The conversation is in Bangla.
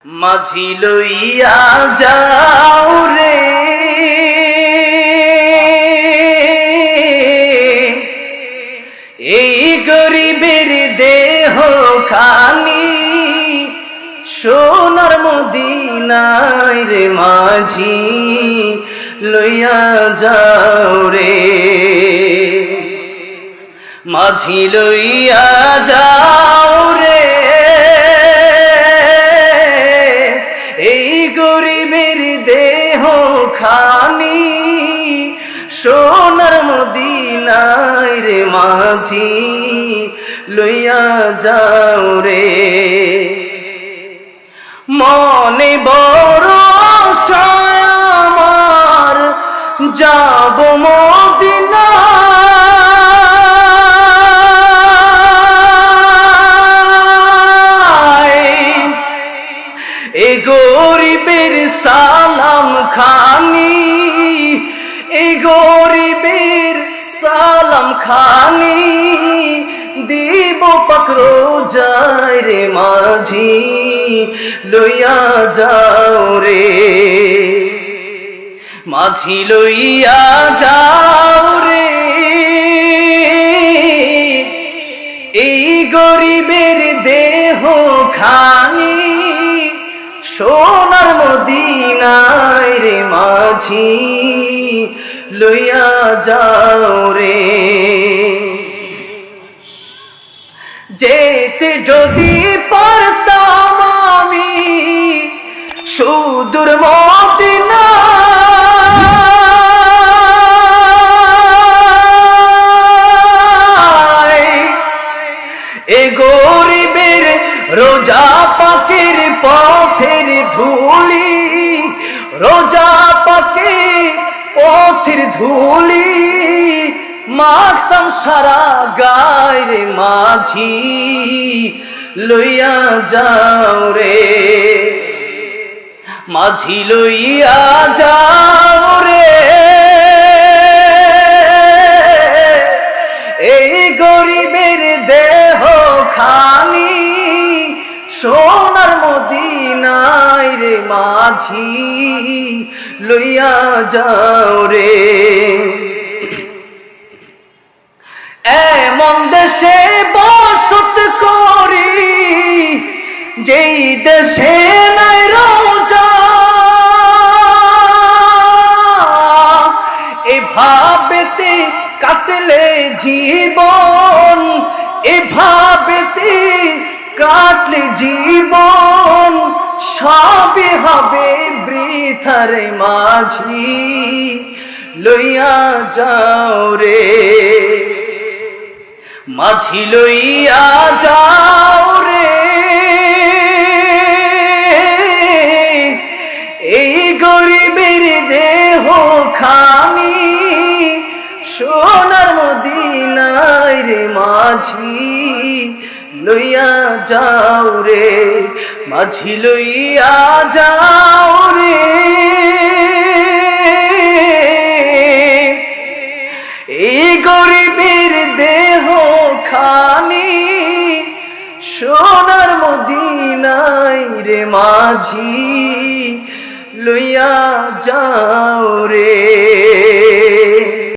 মাঝি লইয়া যাও রে এই গরিবের দেহ খানি সোনার মদিনায় রে মাঝি লইয়া যাও রে মাঝি লইয়া যাও রে এই গরিবের দেহ খানি সোনার মদিনায় রে মাঝি লইয়া যাও রে মনে বড় আমার যাব মদিনা এ গরিবের সালাম খানি এ গরিবের সালাম খানি দিব পাকড়ো যায় রে মাঝি লইয়া যাও রে মাঝি লইয়া যাও রে এই গরিবের দেহ খানি সোনার মদিনায় রে মাঝি লইয়া যাও রে যেতে যদি পারতাম আমি সুদূর মদিনা এ গরিবের রোজা পাকের পথের ধুলি রোজা পাকে পথের ধুলি মাখতাম সারা গায় রে মাঝি লইয়া যাও রে মাঝি লইয়া যাও রে এই গরিবের দেহ খানি সোনার মদিনায় রে মাঝি লইয়া যাও রে এমন দেশে বসত করি যেই দেশে নাই রোজা এভাবেতে কাটলে জীবন এভাবেতে কাটলে জীবন সবই হবে বৃথার মাঝি লইয়া যাও রে মাঝি লইয়া যাও রে এই গরিবের দেহ খানি সোনার মদিনায় রে মাঝি লইয়া যাও রে মাঝি লইয়া যাও রে এই গরিবের দেহ খানি সোনার মদিনায় রে মাঝি লইয়া যাও রে।